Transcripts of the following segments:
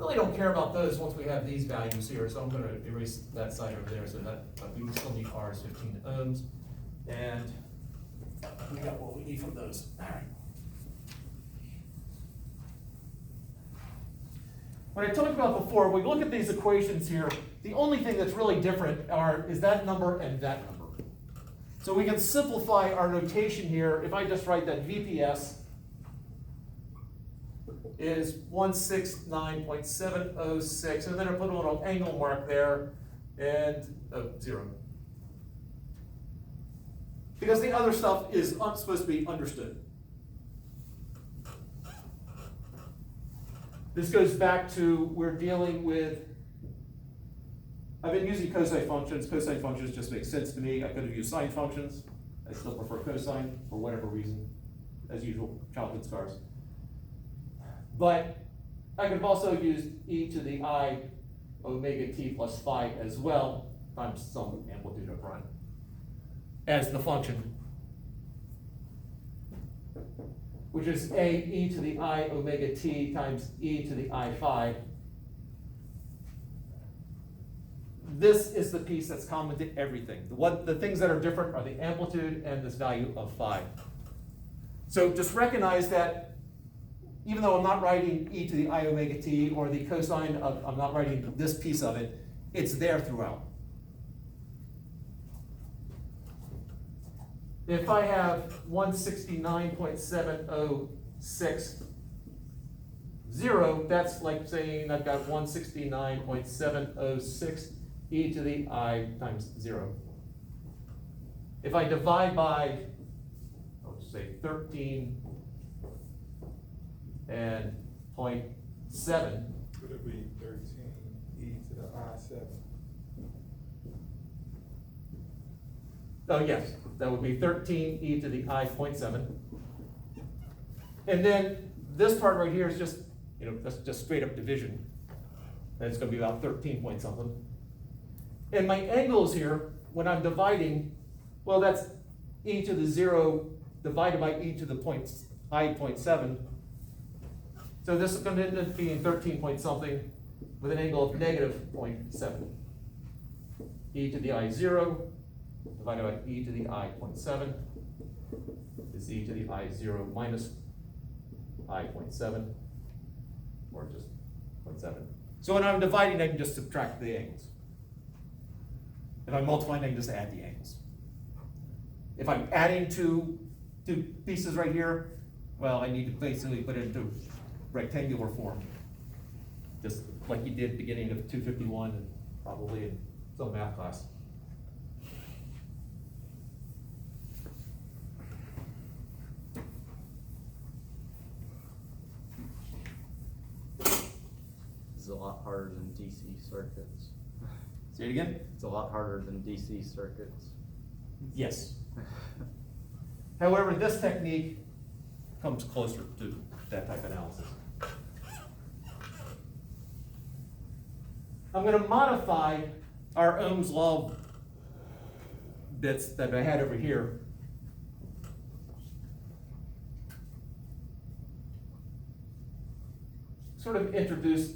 really don't care about those once we have these values here, so I'm going to erase that side over there so that we still need R is 15 ohms. And we got what we need from those. All right. What I talked about before, when we look at these equations here, the only thing that's really different is that number and that number. So we can simplify our notation here. If I just write that VPS is 169.706, and then I put a little angle mark there, and 0. Because the other stuff is supposed to be understood. This goes back to, we're dealing with, I've been using cosine functions. Cosine functions just make sense to me. I could have used sine functions. I still prefer cosine for whatever reason, as usual, childhood scars. But I could have also used e to the I omega t plus phi as well, times some amplitude of run, as the function, which is a e to the I omega t times e to the I phi. This is the piece that's common to everything. The things that are different are the amplitude and this value of phi. So just recognize that even though I'm not writing e to the I omega t or the cosine of, I'm not writing this piece of it, it's there throughout. If I have 169.706, that's like saying I've got 169.706 e to the I times 0. If I divide by, I'll just say 13 and 0.7. Could it be 13 e to the I7? Oh, yes, that would be 13 e to the I 0.7. And then this part right here is just, that's just straight up division. And it's going to be about 13 point something. And my angles here, when I'm dividing, well, that's e to the 0 divided by e to the I 0.7. So this is going to end up being 13 point something with an angle of negative 0.7. E to the I 0 divided by e to the I 0.7 is e to the I 0 minus I 0.7, or just 0.7. So when I'm dividing, I can just subtract the angles. If I'm multiplying, I can just add the angles. If I'm adding two pieces right here, well, I need to basically put it into rectangular form, just like you did beginning of 251 and probably in some math class. It's a lot harder than DC circuits. Say it again? It's a lot harder than DC circuits. Yes. However, this technique comes closer to that type of analysis. I'm going to modify our Ohm's law bits that I had over here. Sort of introduce.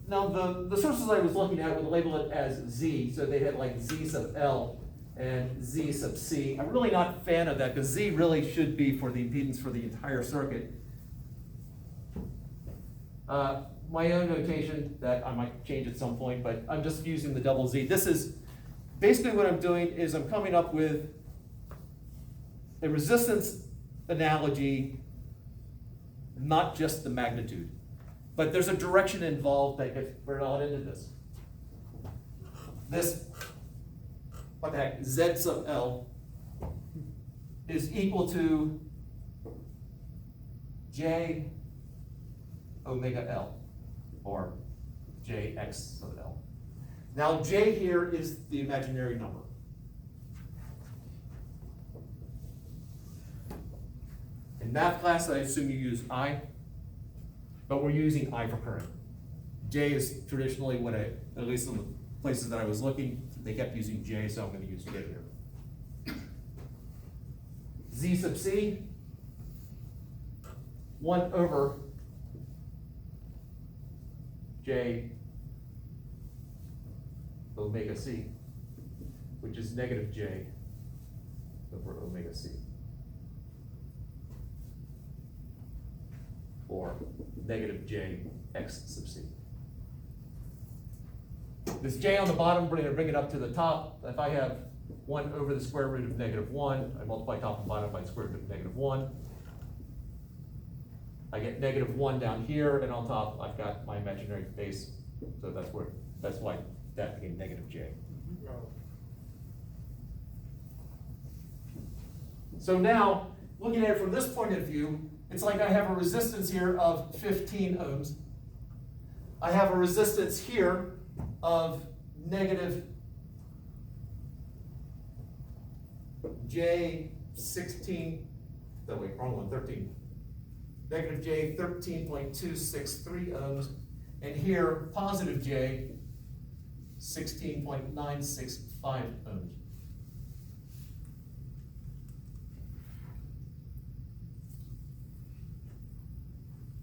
Now the sources I was looking at would label it as Z, so they had like Z sub L and Z sub C. I'm really not a fan of that because Z really should be for the impedance for the entire circuit. My own notation that I might change at some point, but I'm just using the double Z. This is basically what I'm doing is I'm coming up with a resistance analogy, not just the magnitude. But there's a direction involved that gets brought out into this. This, what the heck, Z sub L is equal to J omega L, or Jx sub L. Now J here is the imaginary number. In math class, I assume you use I. But we're using I for current. J is traditionally what at least in the places that I was looking, they kept using J, so I'm going to use J here. Z sub C, 1 over j omega c, which is negative j over omega c. Or negative j x sub c. This j on the bottom, we're gonna bring it up to the top. If I have 1 over the square root of negative 1, I multiply top and bottom by the square root of negative 1. I get negative 1 down here, and on top, I've got my imaginary base. So that's why that became negative j. So now, looking at it from this point of view, it's like I have a resistance here of 15 ohms. I have a resistance here of negative J 16, no wait, wrong one, 13. Negative J 13.263 ohms, and here positive J 16.965 ohms.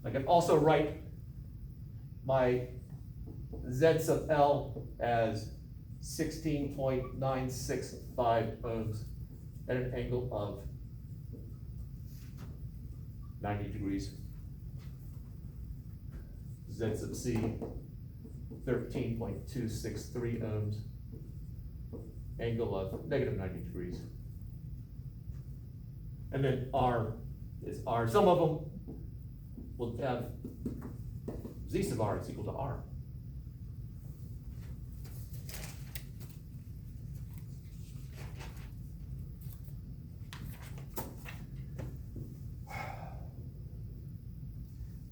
I can also write my Z sub L as 16.965 ohms at an angle of 90 degrees. Z sub C, 13.263 ohms, angle of negative 90 degrees. And then R is R. Some of them will have Z sub R is equal to R.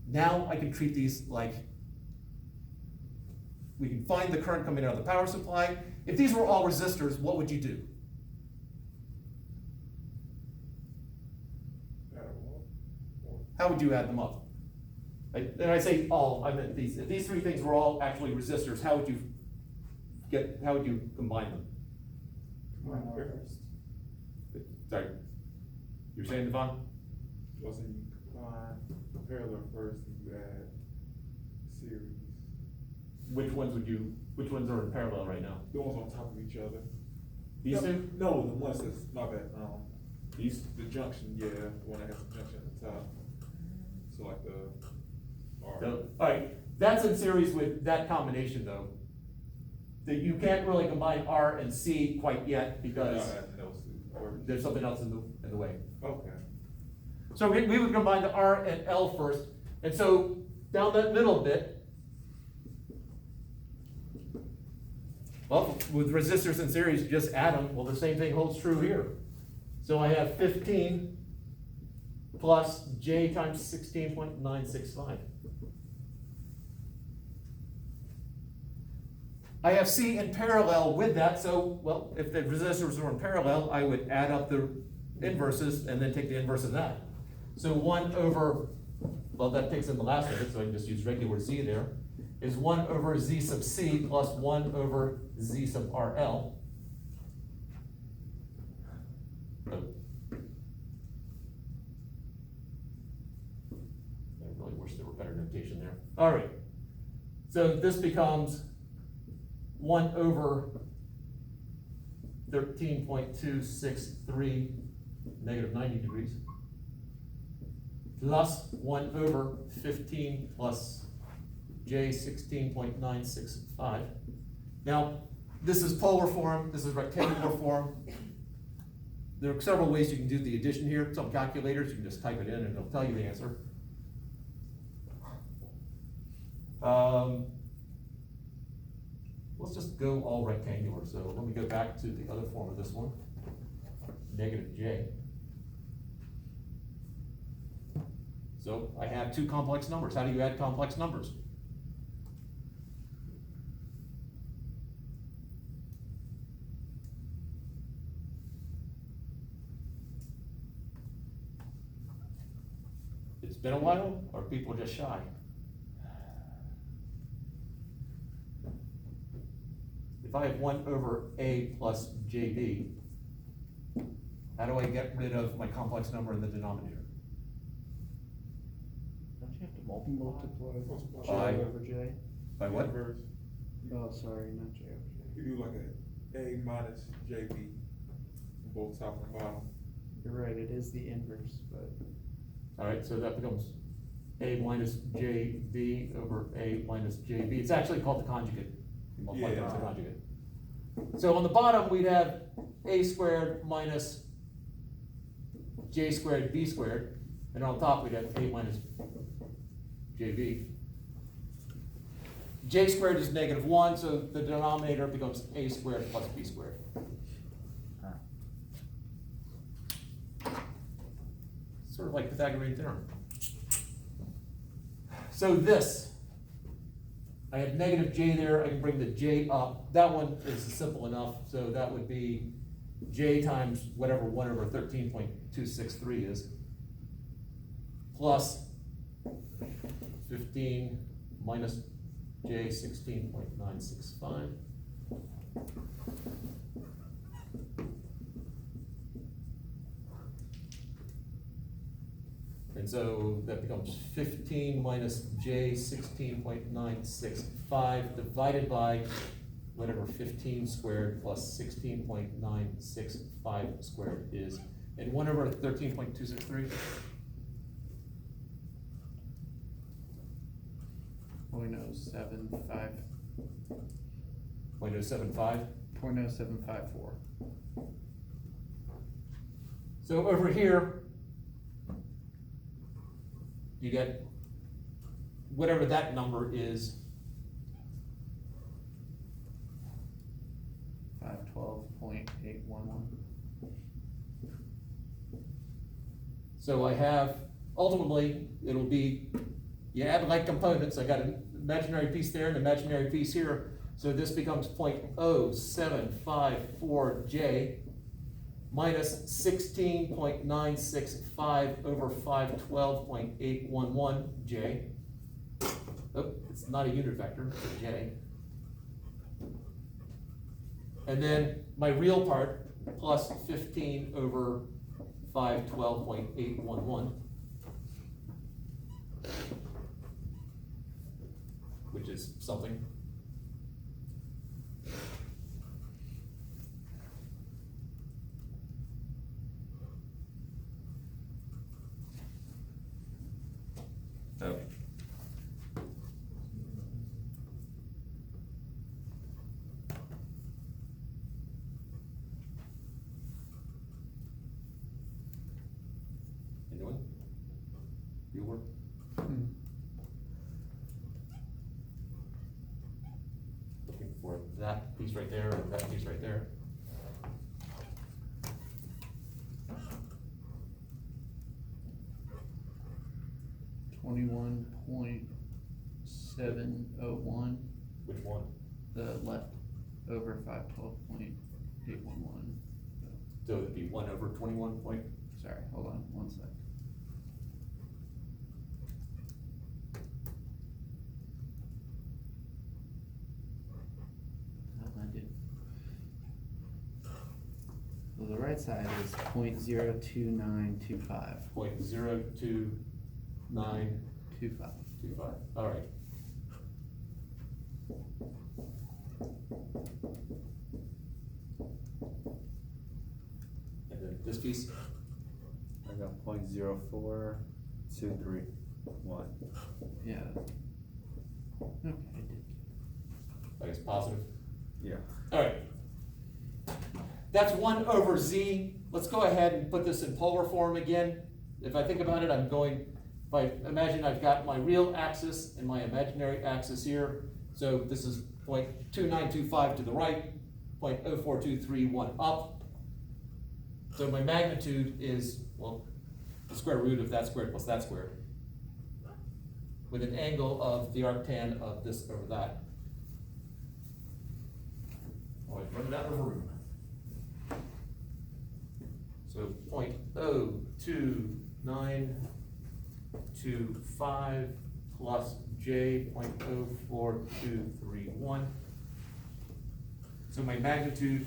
Now I can treat these like, we can find the current coming out of the power supply. If these were all resistors, what would you do? How would you add them up? And I say all, I meant these. If these three things were all actually resistors, how would you combine them? Sorry, you're saying, Devon? Wasn't you combine parallel first and you add series? Which ones are in parallel right now? The ones on top of each other. These two? No, the ones that's, my bad, the junction, yeah, the one that has the junction at the top. So like the R. So, all right, that's in series with that combination though. That you can't really combine R and C quite yet because there's something else in the way. Okay. So we would combine the R and L first. And so down that middle bit, well, with resistors in series, you just add them. Well, the same thing holds true here. So I have 15 plus J times 16.965. I have C in parallel with that, so, well, if the resistors were in parallel, I would add up the inverses and then take the inverse of that. So 1 over, well, that takes in the last of it, so I can just use regular Z there, is 1 over Z sub C plus 1 over Z sub RL. I really wish there were better notation there. All right, so this becomes 1 over 13.263 negative 90 degrees plus 1 over 15 plus J 16.965. Now, this is polar form, this is rectangular form. There are several ways you can do the addition here. Some calculators, you can just type it in and it'll tell you the answer. Let's just go all rectangular. So let me go back to the other form of this one, negative J. So I have two complex numbers. How do you add complex numbers? It's been a while, or are people just shy? If I have 1 over A plus JB, how do I get rid of my complex number in the denominator? Don't you have to multiply Multiply. J By- over J? By what? Inverse. Oh, sorry, not J. You do like a minus JB, on both top and bottom. You're right, it is the inverse, but Alright, so that becomes A minus JB over A minus JB. It's actually called the conjugate. You multiply Yeah. times the conjugate. So on the bottom, we'd have A squared minus J squared B squared, and on top, we'd have A minus JB. J squared is -1, so the denominator becomes A squared plus B squared. Sort of like Pythagorean theorem. So this, I have negative J there, I can bring the J up. That one is simple enough, so that would be J times whatever 1 over 13.263 is, plus 15 minus J 16.965. And so that becomes 15 minus J 16.965 divided by whatever 15 squared plus 16.965 squared is. And 1 over 13.263? 0.075. 0.075. 0.0754. So over here, you get whatever that number is. 512.811. So I have, ultimately, it'll be, you add like components, I got an imaginary piece there, an imaginary piece here, so this becomes 0.0754J minus 16.965 over 512.811J. Oh, it's not a unit vector, it's a J. And then my real part, plus 15 over 512.811, which is something. Oh. Anyone? You work? Looking for that piece right there and that piece right there. $21.701. Which one? The left over 512.811. So it'd be 1 over 21 point. Sorry, hold on one sec. I did. Well, the right side is 0.02925. 0.02925. 25. All right. And then this piece. I got 0.04231. Yeah. Okay, I did. I guess positive. Yeah. All right. That's 1 over z. Let's go ahead and put this in polar form again. If I think about it, I'm going, if I imagine I've got my real axis and my imaginary axis here. So this is 0.2925 to the right, 0.04231 up. So my magnitude is, well, the square root of that squared plus that squared, with an angle of the arctan of this over that. Oh, I've run out of room. So 0.02925 plus J 0.04231. So my magnitude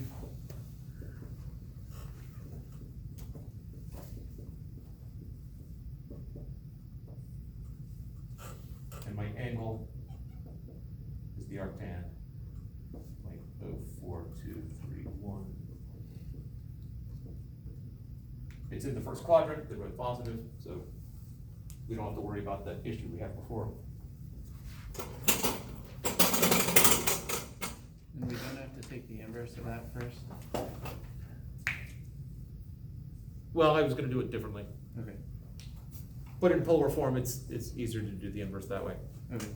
and my angle the arctan. 0.04231. It's in the first quadrant, they're both positive, so we don't have to worry about that issue we had before. And we don't have to take the inverse of that first? Well, I was gonna do it differently. Okay, But in polar form, it's easier to do the inverse that way. okay.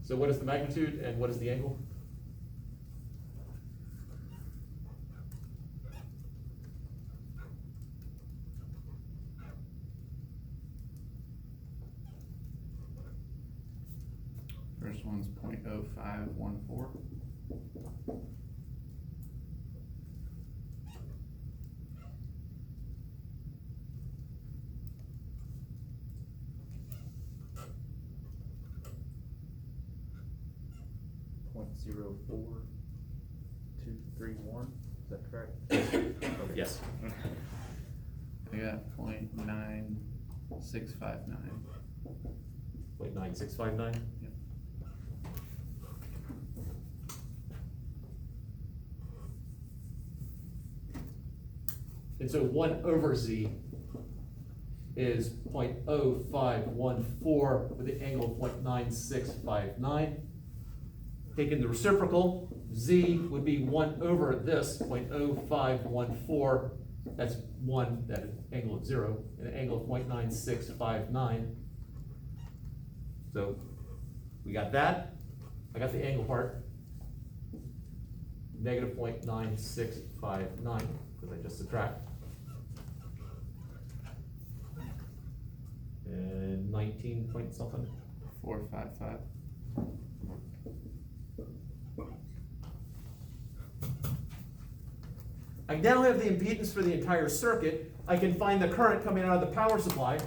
So what is the magnitude and what is the angle? First one's 0.0514. .04231, is that correct? Yes. I got 0.9659. 0.9659? Yep. And so 1 over z is 0.0514 with an angle of 0.9659. Taking the reciprocal, z would be 1 over this 0.0514. That's 1 at an angle of 0, and an angle of 0.9659. So we got that. I got the angle part. Negative 0.9659, because I just subtract. And 19 point something. 455. I now have the impedance for the entire circuit. I can find the current coming out of the power supply.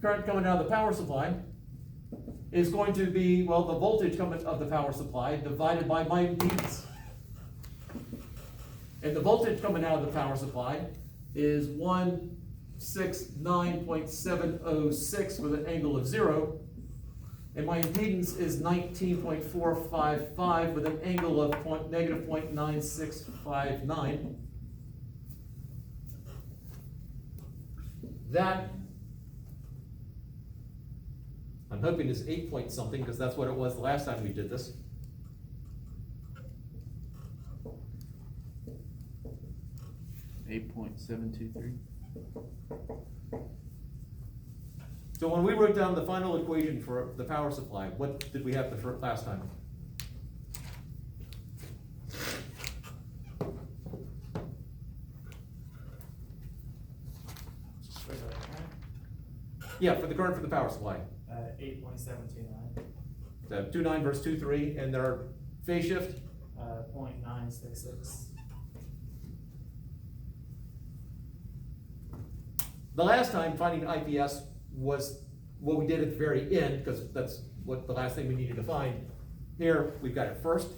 Current coming out of the power supply is going to be, well, the voltage coming of the power supply divided by my impedance. And the voltage coming out of the power supply is 169.706 with an angle of 0. And my impedance is 19.455 with an angle of negative 0.9659. That, I'm hoping is 8 point something, because that's what it was the last time we did this. $8.723. So when we wrote down the final equation for the power supply, what did we have the last time? Yeah, for the current for the power supply. 8.729, The 2.9 versus 2.3, and their phase shift. 0.966. The last time finding IPS was what we did at the very end, because that's what the last thing we needed to find. Here, we've got it first.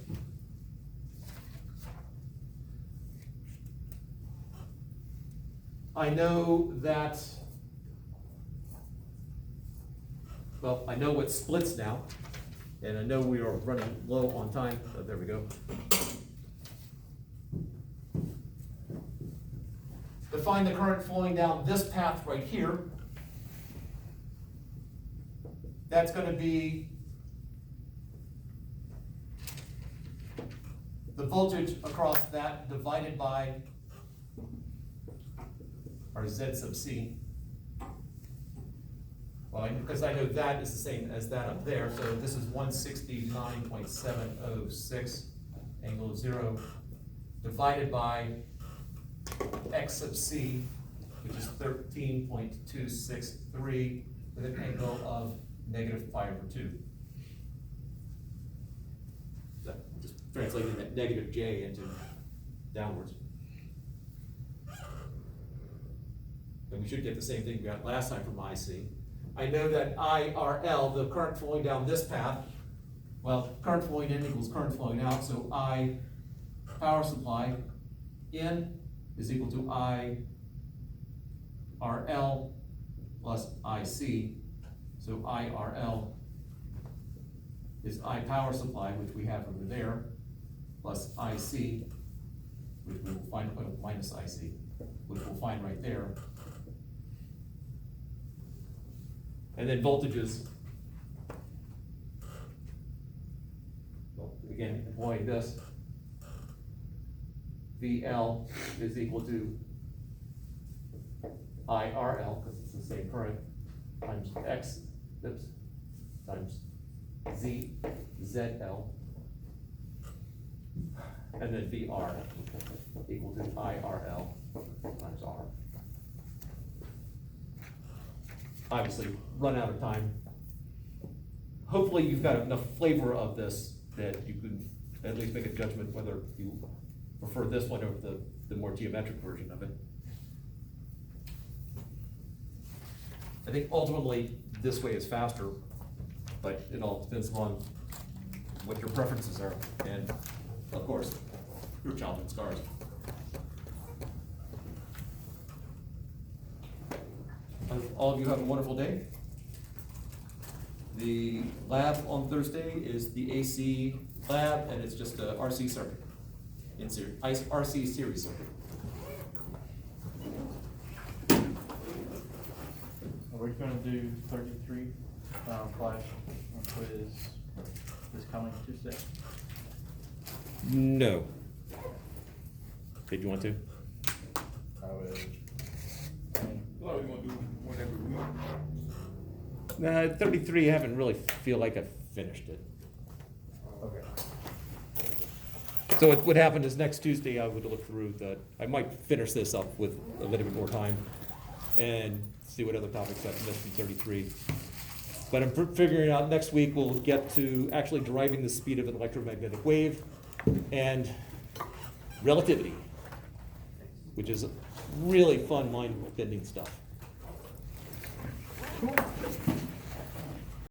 I know that, well, I know what splits now, and I know we are running low on time. Oh, there we go. To find the current flowing down this path right here, that's going to be the voltage across that divided by our Z sub C. Well, because I know that is the same as that up there, so this is 169.706, angle of 0, divided by X sub C, which is 13.263, with an angle of negative pi over 2. So just translating that negative J into downwards. And we should get the same thing we got last time from IC. I know that IRL, the current flowing down this path, well, current flowing in equals current flowing out, so I power supply in is equal to IRL plus IC. So IRL is I power supply, which we have over there, plus IC, which we will find, minus IC, which we'll find right there. And then voltages. Well, again, employing this. VL is equal to IRL, because it's the same current, times X, oops, times Z, ZL. And then VR equal to IRL times R. Obviously, run out of time. Hopefully, you've got enough flavor of this that you can at least make a judgment whether you prefer this one over the more geometric version of it. I think ultimately, this way is faster, but it all depends on what your preferences are, and of course, your childhood scars. All of you have a wonderful day. The lab on Thursday is the AC lab, and it's just a RC circuit, in series, RC series circuit. Are we gonna do 33, flash quiz this coming Tuesday? No. Did you want to? I would. Well, we gonna do one every week. No, 33, I haven't really feel like I've finished it. Okay. So what would happen is next Tuesday, I would look through I might finish this up with a little bit more time and see what other topics I've missed in 33. But I'm figuring out next week we'll get to actually deriving the speed of an electromagnetic wave and relativity, which is really fun, mind-bending stuff. Cool.